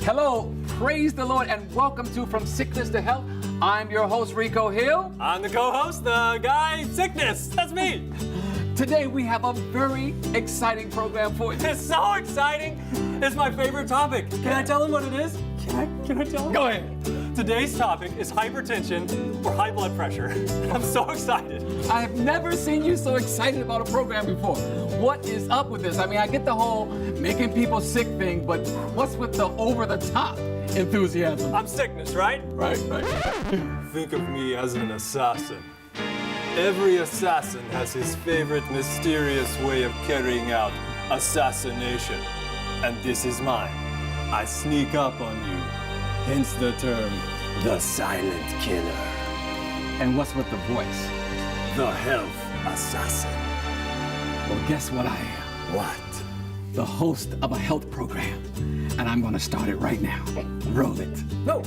Hello, praise the Lord, and welcome to From Sickness to Health. I'm your host, Rico Hill. I'm the co-host, the guy Sickness. That's me. Today we have a very exciting program for you. It's so exciting. It's my favorite topic. Can I tell him what it is? Can I tell him? Go ahead. Today's topic is hypertension or high blood pressure. I'm so excited. I have never seen you so excited about a program before. What is up with this? I mean, I get the whole making people sick thing, but what's with the over-the-top enthusiasm? I'm Sickness, right? Right. Think of me as an assassin. Every assassin has his favorite mysterious way of carrying out assassination. And this is mine. I sneak up on you. Hence the term, the silent killer. And what's with the voice? The health assassin. Well, guess what I am? What? The host of a health program. And I'm gonna start it right now. Roll it. No.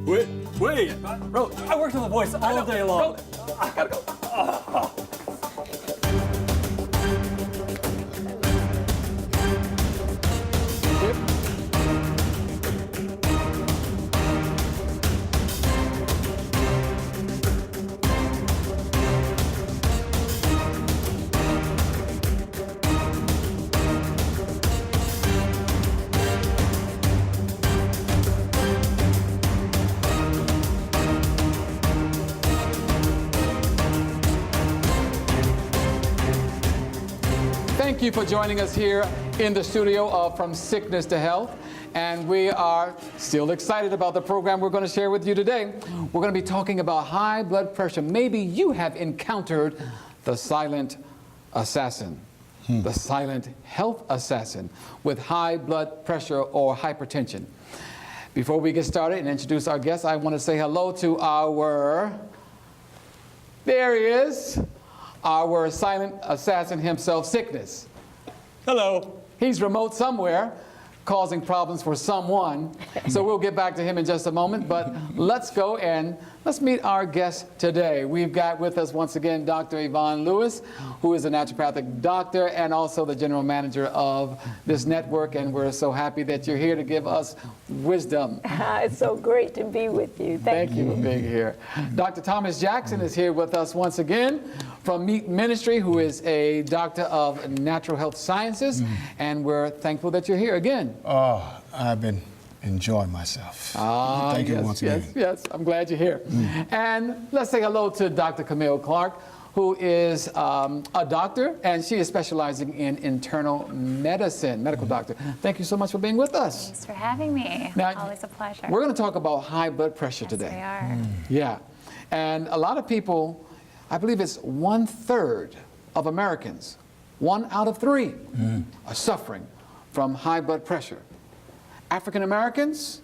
Wait. Roll. I worked on the voice all day long. Roll it. I gotta go. Thank you for joining us here in the studio of From Sickness to Health. And we are still excited about the program we're going to share with you today. We're going to be talking about high blood pressure. Maybe you have encountered the silent assassin, the silent health assassin with high blood pressure or hypertension. Before we get started and introduce our guest, I want to say hello to there he is, our silent assassin himself, Sickness. Hello. He's remote somewhere, causing problems for someone. So we'll get back to him in just a moment, but let's go and let's meet our guest today. We've got with us once again Dr. Yvonne Lewis, who is a naturopathic doctor and also the general manager of this network, and we're so happy that you're here to give us wisdom. It's so great to be with you. Thank you. For being here. Dr. Thomas Jackson is here with us once again from Meet Ministry, who is a doctor of natural health sciences, and we're thankful that you're here again. Oh, I've been enjoying myself. Thank you once again. Yes, I'm glad you're here. And let's say hello to Dr. Camille Clark, who is a doctor, and she is specializing in internal medicine, medical doctor. Thank you so much for being with us. Thanks for having me. Now, Always a pleasure. We're going to talk about high blood pressure today. We are. Yeah, and a lot of people, I believe it's 1/3 of Americans, 1 out of 3, are suffering from high blood pressure. African Americans,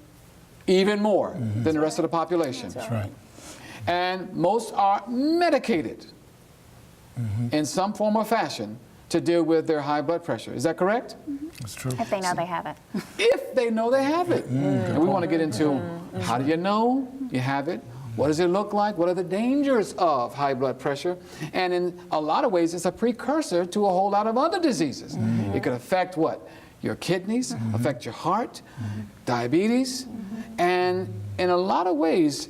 even more than the rest of the population. That's right. And most are medicated in some form or fashion to deal with their high blood pressure. Is that correct? That's true. If they know they have it. If they know they have it. And we want to get into how do you know you have it? What does it look like? What are the dangers of high blood pressure? And in a lot of ways, it's a precursor to a whole lot of other diseases. It could affect what? Your kidneys, affect your heart, diabetes, and in a lot of ways,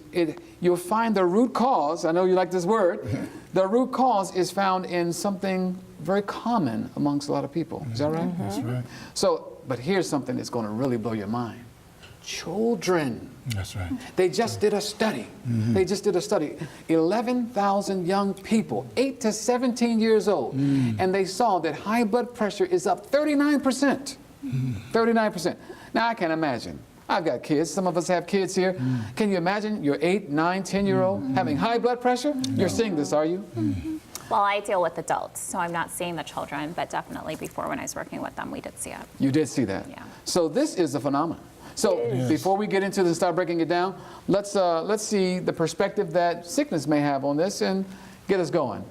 you'll find the root cause. I know you like this word. The root cause is found in something very common amongst a lot of people. Is that right? That's right. So, but here's something that's going to really blow your mind. Children. That's right. They just did a study. They just did a study. 11,000 young people, 8 to 17 years old, and they saw that high blood pressure is up 39%. 39%. Now, I can imagine. I've got kids. Some of us have kids here. Can you imagine your 8, 9, 10-year-old having high blood pressure? You're seeing this, are you? Well, I deal with adults, so I'm not seeing the children, but definitely before when I was working with them, we did see it. You did see that? Yeah. So this is a phenomenon. So before we get into this and start breaking it down, let's see the perspective that Sickness may have on this and get us going.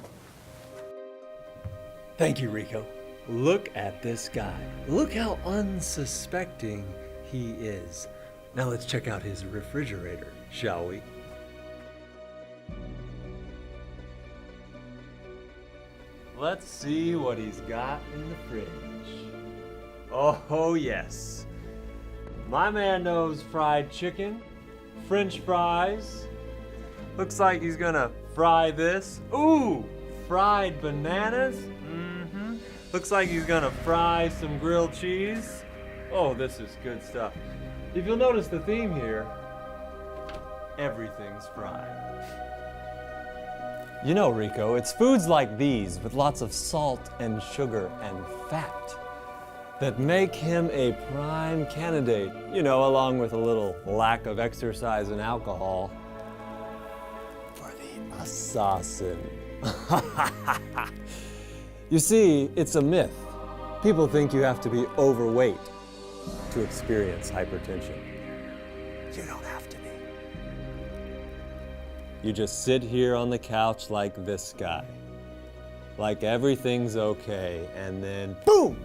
Thank you, Rico. Look at this guy. Look how unsuspecting he is. Now let's check out his refrigerator, shall we? Let's see what he's got in the fridge. Oh, yes. My man knows fried chicken, French fries. Looks like he's gonna fry this. Ooh, fried bananas. Looks like he's gonna fry some grilled cheese. Oh, this is good stuff. If you'll notice the theme here, everything's fried. You know, Rico, it's foods like these with lots of salt and sugar and fat that make him a prime candidate, you know, along with a little lack of exercise and alcohol, for the assassin. You see, it's a myth. People think you have to be overweight to experience hypertension. You don't have to be. You just sit here on the couch like this guy, like everything's okay, and then boom!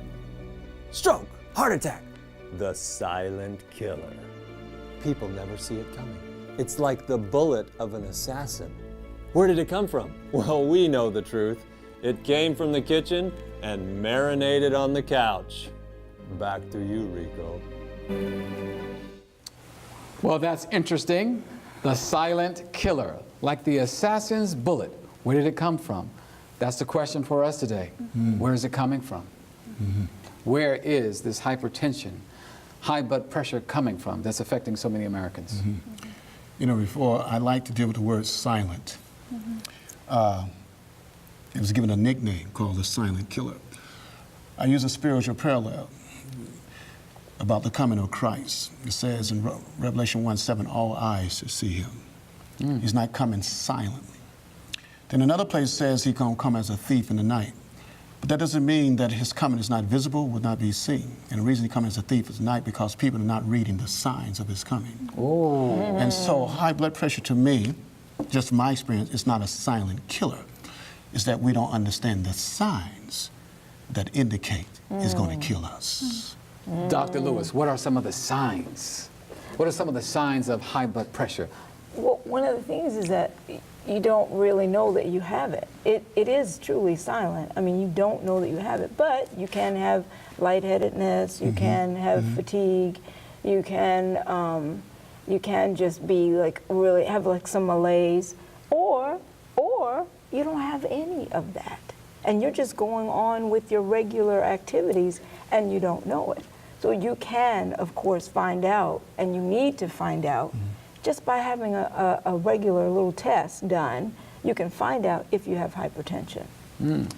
Stroke, heart attack, the silent killer. People never see it coming. It's like the bullet of an assassin. Where did it come from? Well, we know the truth. It came from the kitchen and marinated on the couch. Back to you, Rico. Well, that's interesting. The silent killer, like the assassin's bullet. Where did it come from? That's the question for us today. Where is it coming from? Where is this hypertension, high blood pressure coming from that's affecting so many Americans? You know, before, I like to deal with the word silent. It was given a nickname called the silent killer. I use a spiritual parallel about the coming of Christ. It says in Revelation 1:7, all eyes shall see him. He's not coming silently. Then another place says he's going to come as a thief in the night. But that doesn't mean that his coming is not visible, will not be seen. And the reason he comes as a thief is night because people are not reading the signs of his coming. And so high blood pressure to me, just from my experience, is not a silent killer. It's that we don't understand the signs that indicate it's going to kill us. Dr. Lewis, what are some of the signs? What are some of the signs of high blood pressure? Well, one of the things is that you don't really know that you have it. It is truly silent. I mean, you don't know that you have it, but you can have lightheadedness, you can have fatigue, you can just be like really have like some malaise, or you don't have any of that. And you're just going on with your regular activities and you don't know it. So you can, of course, find out, and you need to find out, just by having a regular little test done, you can find out if you have hypertension.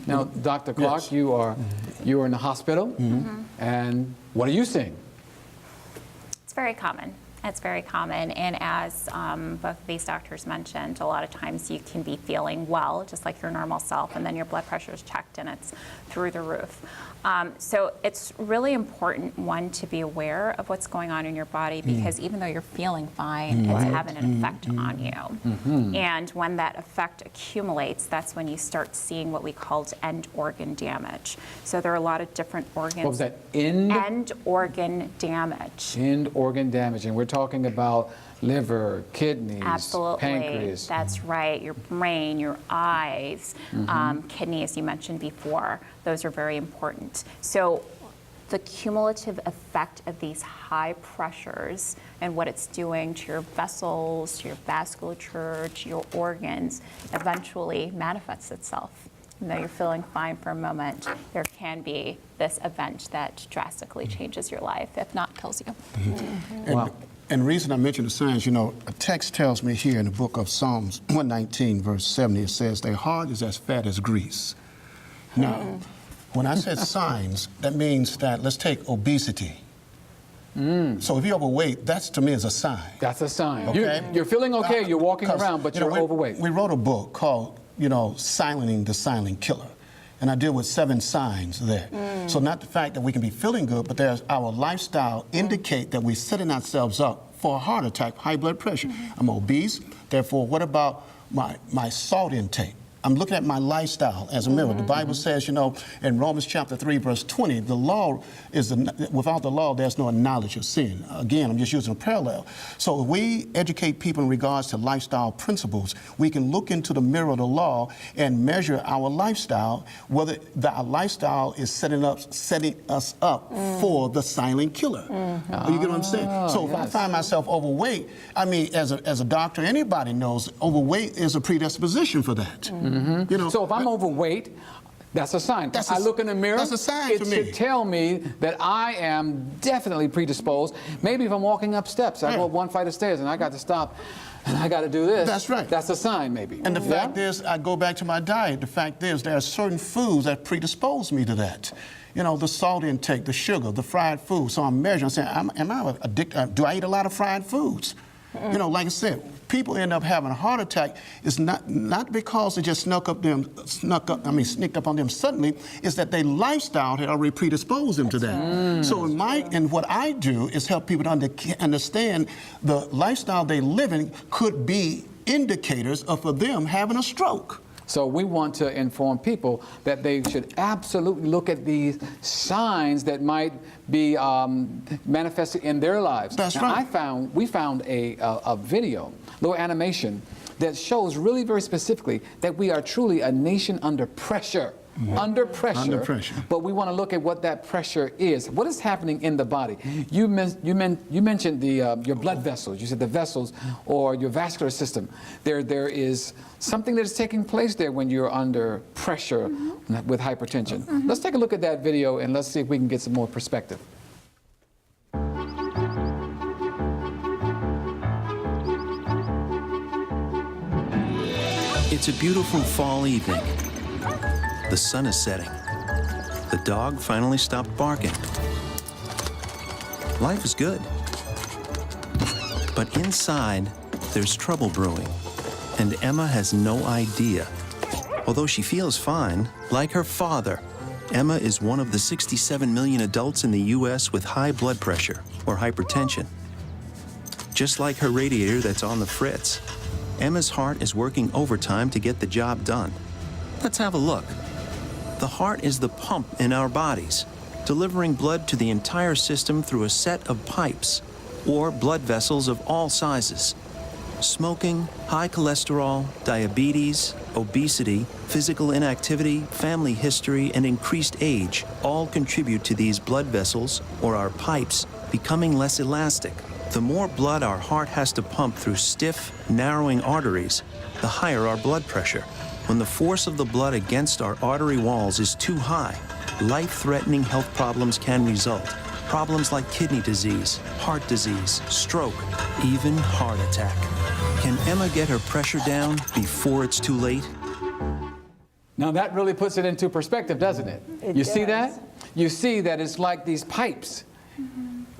Now, Dr. Clark, Yes. you are in the hospital, and what are you seeing? It's very common. It's very common, and as both of these doctors mentioned, a lot of times you can be feeling well, just like your normal self, and then your blood pressure is checked and it's through the roof. So it's really important, one, to be aware of what's going on in your body, because even though you're feeling fine, it's having an effect on you. And when that effect accumulates, that's when you start seeing what we call end organ damage. So there are a lot of different organs. What was that? End organ damage. End organ damage, and we're talking about liver, kidneys, Absolutely. pancreas. That's right. Your brain, your eyes, kidneys, you mentioned before. Those are very important. So the cumulative effect of these high pressures and what it's doing to your vessels, to your vasculature, to your organs, eventually manifests itself. Even though you're feeling fine for a moment, there can be this event that drastically changes your life, if not kills you. And the reason I mention the signs, you know, a text tells me here in the book of Psalms 119, verse 70, it says, their heart is as fat as grease. Now, when I said signs, that means that, let's take obesity. So if you're overweight, that's to me is a sign. That's a sign. Okay. You're feeling okay, you're walking 'Cause, around, but you know, you're overweight. We wrote a book called, you know, Silencing the Silent Killer. And I deal with 7 signs there. So not the fact that we can be feeling good, but there's our lifestyle indicate that we're setting ourselves up for a heart attack, high blood pressure. I'm obese, therefore what about my salt intake? I'm looking at my lifestyle as a mirror. The Bible says, you know, in Romans chapter 3, verse 20, the law is, without the law, there's no knowledge of sin. Again, I'm just using a parallel. So if we educate people in regards to lifestyle principles, we can look into the mirror of the law and measure our lifestyle, whether our lifestyle is setting us up for the silent killer. You get what I'm saying? So if I find myself overweight, I mean, as a doctor, anybody knows overweight is a predisposition for that. You know, So if I'm overweight, that's a sign. That's a- I look in the mirror, that's a sign it to me. should tell me that I am definitely predisposed. Maybe if I'm walking up steps, I go up one flight of stairs and I got to stop and I got to do this. That's right. That's a sign, maybe. and the fact is, I go back to my diet. The fact is, there are certain foods that predispose me to that. You know, the salt intake, the sugar, the fried food. So I'm measuring. I'm saying, am I addicted? Do I eat a lot of fried foods? You know, like I said, people end up having a heart attack. It's not because it just sneaked up on them suddenly. It's that their lifestyle had already predisposed them to that. So what I do is help people to understand the lifestyle they live in could be indicators of them having a stroke. So we want to inform people that they should absolutely look at these signs that might be manifested in their lives. That's now, right. We found a video, little animation, that shows really very specifically that we are truly a nation under pressure. Under pressure. Under pressure. But we want to look at what that pressure is. What is happening in the body? You mentioned your blood vessels. You said the vessels or your vascular system. There is something that is taking place there when you're under pressure with hypertension. Let's take a look at that video and let's see if we can get some more perspective. It's a beautiful fall evening. The sun is setting. The dog finally stopped barking. Life is good. But inside, there's trouble brewing, and Emma has no idea. Although she feels fine, like her father, Emma is one of the 67 million adults in the U.S. with high blood pressure or hypertension. Just like her radiator that's on the fritz, Emma's heart is working overtime to get the job done. Let's have a look. The heart is the pump in our bodies, delivering blood to the entire system through a set of pipes, or blood vessels of all sizes. Smoking, high cholesterol, diabetes, obesity, physical inactivity, family history, and increased age all contribute to these blood vessels, or our pipes, becoming less elastic. The more blood our heart has to pump through stiff, narrowing arteries, the higher our blood pressure. When the force of the blood against our artery walls is too high, life-threatening health problems can result. Problems like kidney disease, heart disease, stroke, even heart attack. Can Emma get her pressure down before it's too late? Now that really puts it into perspective, doesn't it? You see that? You see that it's like these pipes.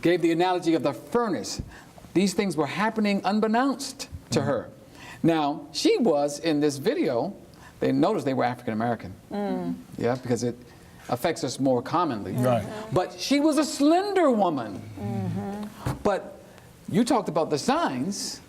Gave the analogy of the furnace. These things were happening unbeknownst to her. Now, she was in this video, they noticed they were African American. Yeah, because it affects us more commonly. Right. But she was a slender woman. But you talked about the signs.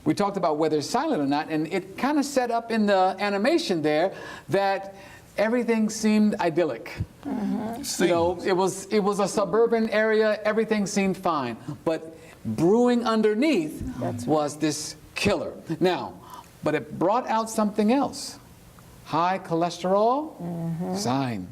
We talked about whether it's silent or not, and it kind of set up in the animation there that everything seemed idyllic. You know, it was a suburban area, everything seemed fine. But brewing underneath was this killer. Now, but it brought out something else. High cholesterol, sign.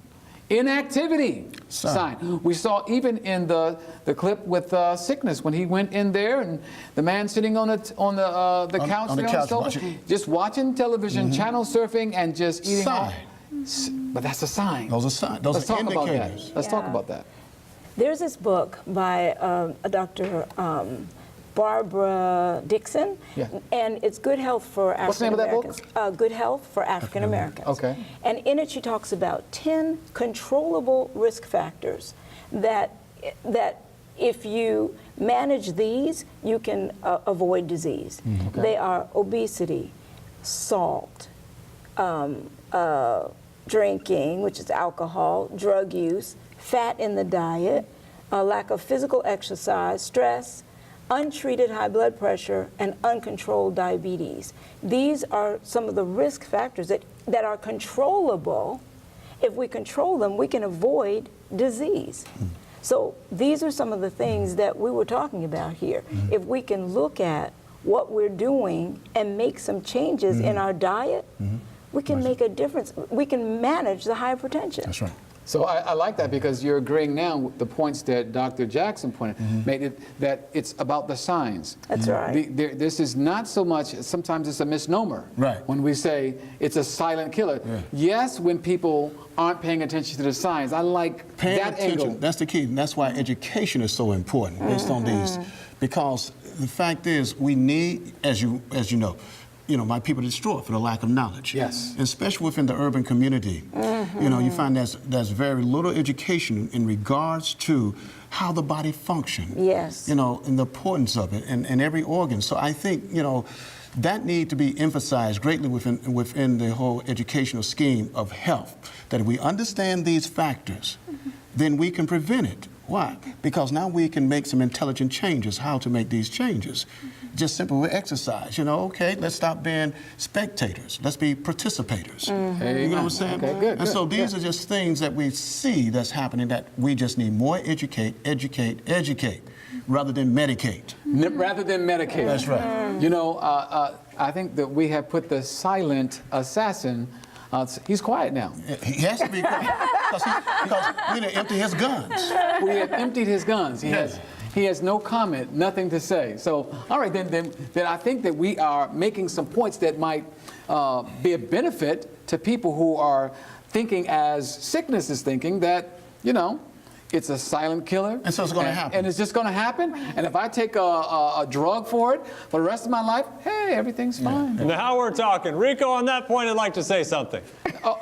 Inactivity, sign. We saw even in the clip with sickness when he went in there and the man sitting on the couch, on the there couch sofa, watching. just watching television, channel surfing, and just eating. Sign. But that's a sign. Those are signs. Those Let's are talk about that. indicators. Let's talk Yeah. about that. There's this book by a Dr. Barbara Dixon, Yeah. and it's Good Health for African What's the name of that book? Americans. Good Health for African Americans. Okay. And in it, she talks about 10 controllable risk factors that if you manage these, you can avoid disease. They are obesity, salt, drinking, which is alcohol, drug use, fat in the diet, a lack of physical exercise, stress, untreated high blood pressure, and uncontrolled diabetes. These are some of the risk factors that are controllable. If we control them, we can avoid disease. So these are some of the things that we were talking about here. If we can look at what we're doing and make some changes in our diet, we can make a difference. We can manage the hypertension. That's right. So I like that because you're agreeing now with the points that Dr. Jackson made it, that it's about the signs. That's right. This is not so much, sometimes it's a misnomer. Right. When we say it's a silent killer. Yeah. Yes, when people aren't paying attention to the signs. I like Paying that attention, angle. that's the key. And that's why education is so important based on these. Because the fact is, we need, as you know, my people are destroyed for the lack of knowledge. Yes. And especially within the urban community, you find there's very little education in regards to how the body functions. Yes. And the importance of it and every organ. So I think, that need to be emphasized greatly within the whole educational scheme of health. That if we understand these factors, then we can prevent it. Why? Because now we can make some intelligent changes, how to make these changes. Just simple with exercise, okay, let's stop being spectators. Let's be participators. You know what I'm saying? Okay, good, And so good, these are just things that we see that's happening that we just need more educate, rather than medicate. Rather than medicate. That's right. I think that we have put the silent assassin, he's quiet now. He has to be because we didn't empty his guns. We have emptied his guns. He has no comment, nothing to say. So, all right, then I think that we are making some points that might be a benefit to people who are thinking as sickness is thinking that, it's a silent killer. And so it's going to happen. And it's just going to happen. And if I take a drug for it for the rest of my life, hey, everything's fine. Now we're talking. Rico, on that point, I'd like to say something. Oh,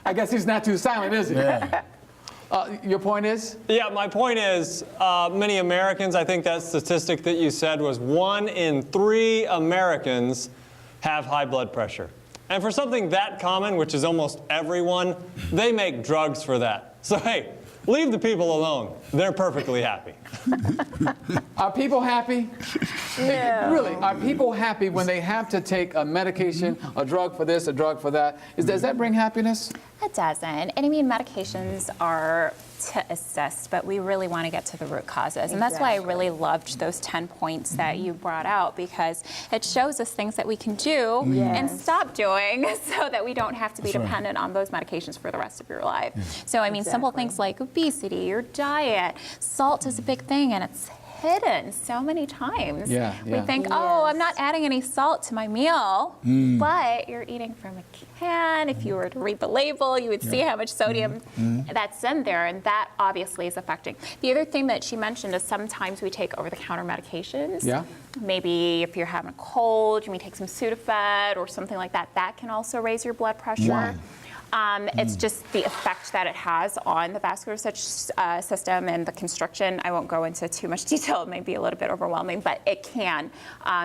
I guess he's not too silent, is he? Yeah. Your point is? Yeah, my point is, many Americans, I think that statistic that you said was 1 in 3 Americans have high blood pressure. And for something that common, which is almost everyone, they make drugs for that. So hey, leave the people alone. They're perfectly happy. Are people happy? No. Really, are people happy when they have to take a medication, a drug for this, a drug for that? Does that bring happiness? It doesn't. And I mean, medications are to assist, but we really want to get to the root causes. And that's why I really loved those 10 points that you brought out, because it shows us things that we can do and stop doing so that we don't have to be dependent on those medications for the rest of your life. So, I mean, simple things like obesity, your diet, salt is a big thing, and it's hidden so many times. We think, oh, I'm not adding any salt to my meal, but you're eating from a can. If you were to read the label, you would see how much sodium that's in there, and that obviously is affecting. The other thing that she mentioned is sometimes we take over-the-counter medications. Maybe if you're having a cold, you may take some Sudafed or something like that. That can also raise your blood pressure. Why? It's just the effect that it has on the vascular system and the constriction. I won't go into too much detail. It may be a little bit overwhelming, but it can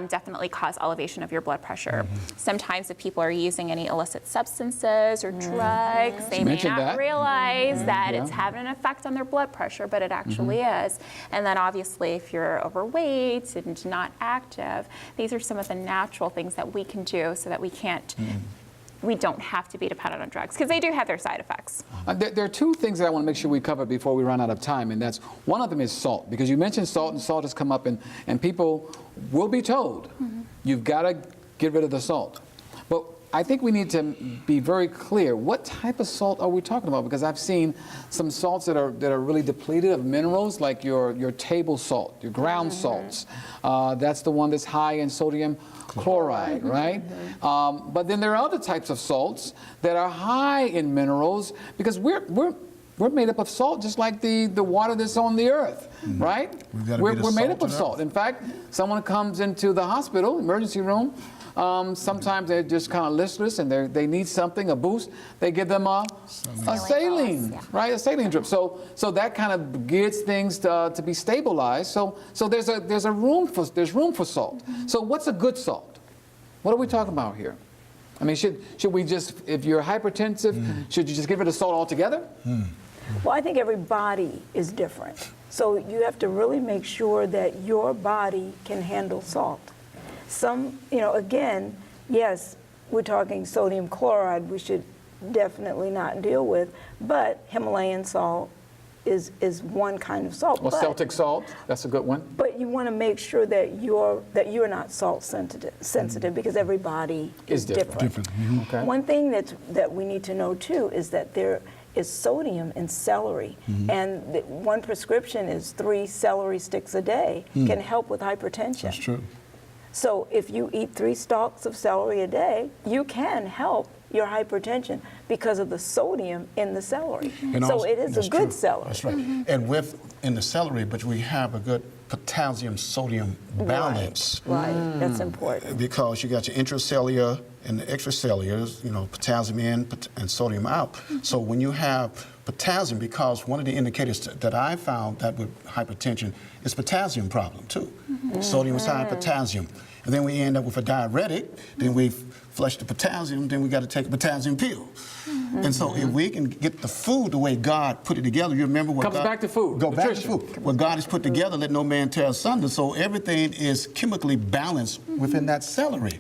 definitely cause elevation of your blood pressure. Sometimes if people are using any illicit substances or drugs, they may not realize that it's having an effect on their blood pressure, but it actually is. And then obviously if you're overweight and not active, these are some of the natural things that we can do so that we can't we don't have to be dependent on drugs, because they do have their side effects. There are two things that I want to make sure we cover before we run out of time, and that's one of them is salt, because you mentioned salt, and salt has come up, and people will be told, you've got to get rid of the salt. But I think we need to be very clear, what type of salt are we talking about? Because I've seen some salts that are really depleted of minerals, like your table salt, your ground salts. That's the one that's high in sodium chloride, right? But then there are other types of salts that are high in minerals, because we're made up of salt just like the water that's on the earth, right? We're made up of salt. In fact, someone comes into the hospital, emergency room, sometimes they're just kind of listless and they need something, a boost. They give them a saline, right? A saline drip. So that kind of gets things to be stabilized. So there's room for salt. So what's a good salt? What are we talking about here? I mean, should we just, if you're hypertensive, should you just get rid of salt altogether? Well, I think every body is different. So you have to really make sure that your body can handle salt. Some, again, yes, we're talking sodium chloride we should definitely not deal with, but Himalayan salt is one kind of salt. Or Celtic salt, that's a good one. But you want to make sure that you're not salt sensitive because every body is different. Okay. One thing that we need to know too is that there is sodium in celery, and one prescription is 3 celery sticks a day can help with hypertension. That's true. So if you eat 3 stalks of celery a day, you can help your hypertension because of the sodium in the celery. And so also- it is that's a good true. celery. That's right. And in the celery, but we have a good potassium-sodium balance. Right, that's important. Because you got your intracellular and the extracellular, potassium in and sodium out. So when you have potassium, because one of the indicators that I found that with hypertension is potassium problem too. Sodium is high, potassium. And then we end up with a diuretic, then we flush the potassium, then we got to take a potassium pill. And so if we can get the food the way God put it together, you remember what Comes God... back to food, Go back to nutrition. food. What God has put together, let no man tear asunder. So everything is chemically balanced within that celery.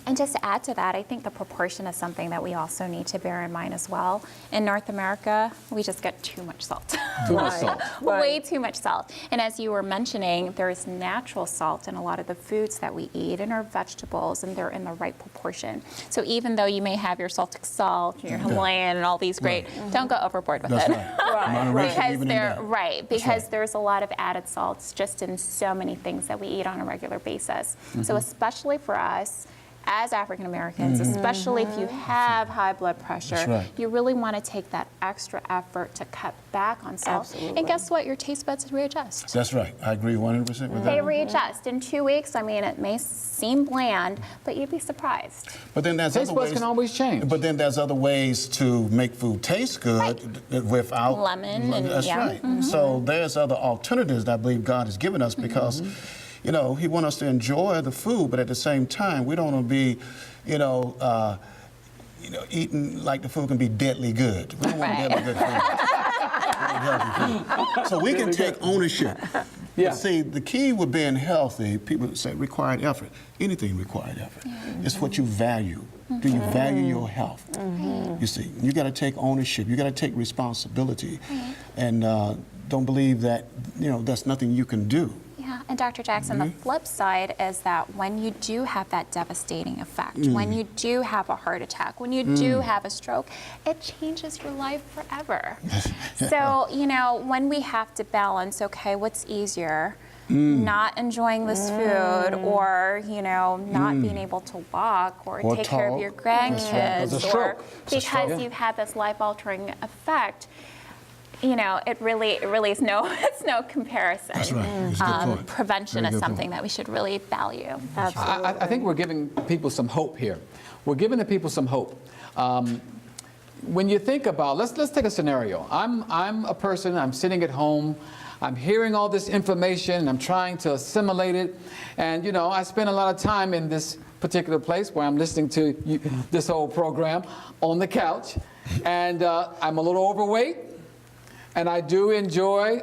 And just to add to that, I think the proportion is something that we also need to bear in mind as well. In North America, we just get too much salt. Too much salt. Way too much salt. And as you were mentioning, there is natural salt in a lot of the foods that we eat and our vegetables, and they're in the right proportion. So even though you may have your Celtic salt, your Himalayan, and all these great, don't go overboard with That's it. right. Moderation Because even in they're that. right, That's because right. there's a lot of added salts just in so many things that we eat on a regular basis. So especially for us as African Americans, especially if you have high blood pressure, That's right. you really want to take that extra effort to cut back on salt. Absolutely. And guess what? Your taste buds readjust. That's right. I agree 100% with They that. readjust. In 2 weeks, I mean, it may seem bland, but you'd be surprised. But then there's Taste other buds ways. can always change. But then there's other ways to make food taste good without Lemon and- That's yeah. right. So there's other alternatives that I believe God has given us because, He wants us to enjoy the food, but at the same time, we don't want to be, eating like the food can be deadly good. We don't want Right. deadly good food. We want healthy food. So we can take ownership. Yeah. But see, the key with being healthy, people say required effort. Anything required effort. It's what you value. Do you value your health? You see, you got to take ownership. You got to take responsibility, and don't believe that that's nothing you can do. Yeah, and Dr. Jackson, the flip side is that when you do have that devastating effect, when you do have a heart attack, when you do have a stroke, it changes your life forever. So, when we have to balance, okay, what's easier? Not enjoying this food or, not being able to walk or take care of talk. your That's right. grandkids It's a or stroke. because you've had this life-altering effect. It really is it's no comparison. That's right. It's a good point. Prevention Very is good something point. that we should really value. Absolutely. I think we're giving people some hope here. We're giving the people some hope. When you think about, let's take a scenario. I'm a person, I'm sitting at home, I'm hearing all this information, I'm trying to assimilate it, and I spend a lot of time in this particular place where I'm listening to this whole program on the couch, and I'm a little overweight, and I do enjoy,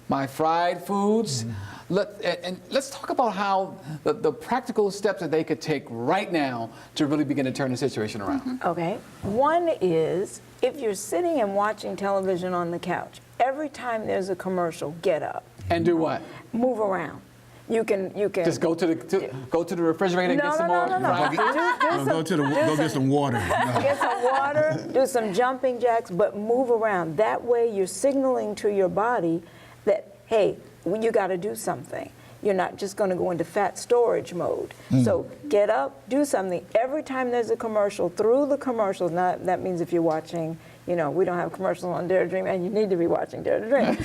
my fried foods. Let's talk about how the practical steps that they could take right now to really begin to turn the situation around. Okay. One is if you're sitting and watching television on the couch, every time there's a commercial, get up, And do what? move around. You can Just go to the refrigerator and get some more no. fried Do Go get some water. Get some water, do some jumping jacks, but move around. That way you're signaling to your body that, hey, you got to do something. You're not just going to go into fat storage mode. So get up, do something. Every time there's a commercial, through the commercials, now that means if you're watching, we don't have commercials on Dare to Dream, and you need to be watching Dare to Dream.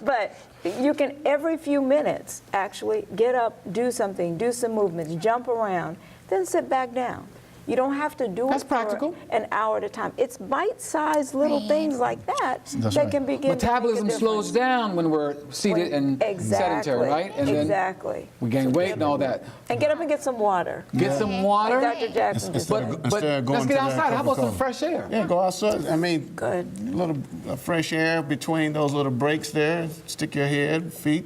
but you can, every few minutes, actually get up, do something, do some movements, jump around, then sit back down. You don't have to do That's it practical. for an hour at a time. It's bite-sized little things like that That's that right. can begin Metabolism to make a slows difference. down when we're seated and sedentary, right? And then Exactly. we gain weight and all that. And get up and get some water. Get some water. Like Dr. Jackson just Instead said. of, But instead of going let's to get that outside. How about some Coca-Cola. fresh air? Yeah, go outside. I mean, Good. a little fresh air between those little breaks there. Stick your head, feet,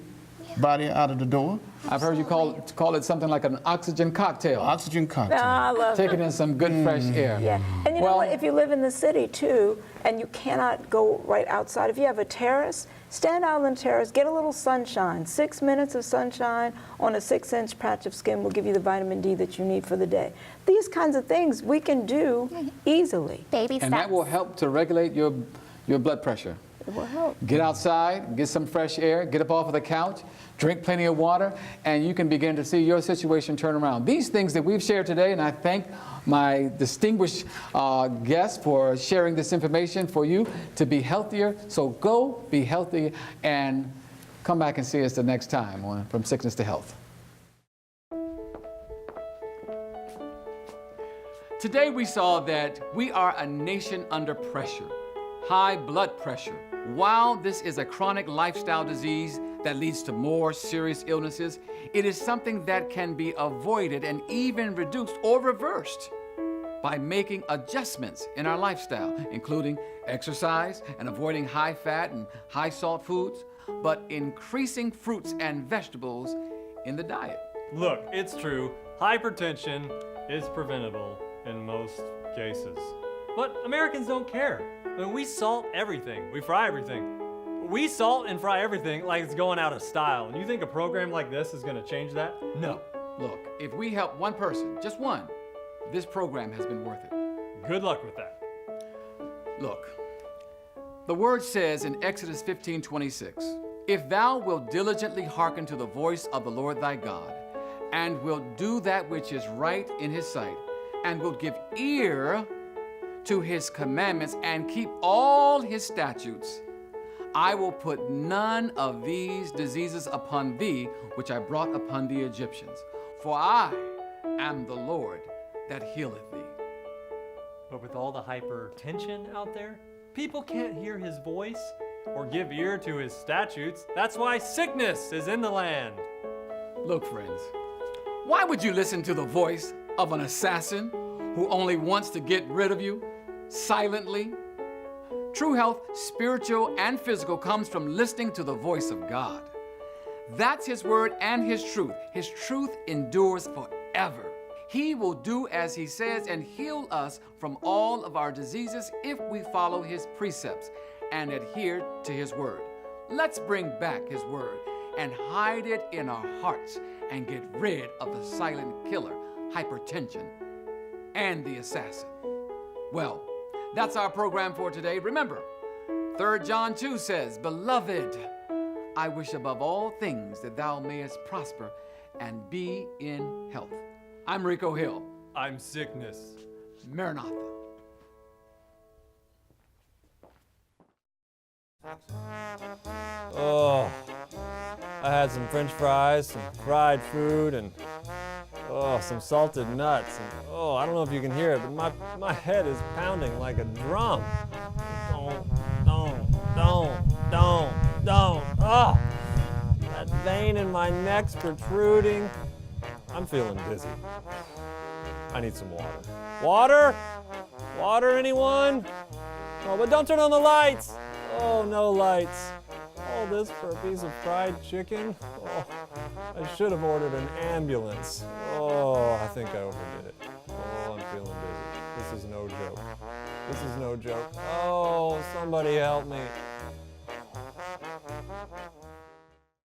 body out of the door. I've heard you call it something like an oxygen cocktail. Oxygen cocktail. I love Taking in some good fresh air. Yeah, and you know Well- what? If you live in the city too, and you cannot go right outside, if you have a terrace, stand out on the terrace, get a little sunshine. 6 minutes of sunshine on a 6-inch patch of skin will give you the vitamin D that you need for the day. These kinds of things we can do easily. Baby And steps. that will help to regulate your blood pressure. It will help. Get outside, get some fresh air, get up off of the couch, drink plenty of water, and you can begin to see your situation turn around. These things that we've shared today, and I thank my distinguished guests for sharing this information for you to be healthier. So go be healthy and come back and see us the next time on From Sickness to Health. Today we saw that we are a nation under pressure, high blood pressure. While this is a chronic lifestyle disease that leads to more serious illnesses, it is something that can be avoided and even reduced or reversed by making adjustments in our lifestyle, including exercise and avoiding high fat and high salt foods, but increasing fruits and vegetables in the diet. Look, it's true. Hypertension is preventable in most cases. But Americans don't care. I mean, we salt everything. We fry everything. We salt and fry everything like it's going out of style. And you think a program like this is going to change that? No. Look, if we help one person, just one, this program has been worth it. Good luck with that. Look, the word says in Exodus 15:26, if thou wilt diligently hearken to the voice of the Lord thy God, and wilt do that which is right in his sight, and wilt give ear to his commandments, and keep all his statutes, I will put none of these diseases upon thee, which I brought upon the Egyptians. For I am the Lord that healeth thee. But with all the hypertension out there, people can't hear his voice or give ear to his statutes. That's why sickness is in the land. Look, friends, why would you listen to the voice of an assassin who only wants to get rid of you silently? True health, spiritual and physical, comes from listening to the voice of God. That's his word and his truth. His truth endures forever. He will do as he says and heal us from all of our diseases if we follow his precepts and adhere to his word. Let's bring back his word and hide it in our hearts and get rid of the silent killer, hypertension, and the assassin. Well, that's our program for today. Remember, 3 John 2 says, Beloved, I wish above all things that thou mayest prosper and be in health. I'm Rico Hill. I'm sickness. Maranatha. Oh, I had some French fries, some fried food, and some salted nuts. And I don't know if you can hear it, but my head is pounding like a drum. Don't. Oh, that vein in my neck's protruding. I'm feeling dizzy. I need some water. Water? Water, anyone? Oh, but don't turn on the lights. Oh, no lights. All this for a piece of fried chicken? Oh, I should have ordered an ambulance. Oh, I think I overdid it. Oh, I'm feeling dizzy. This is no joke. This is no joke. Oh, somebody help me.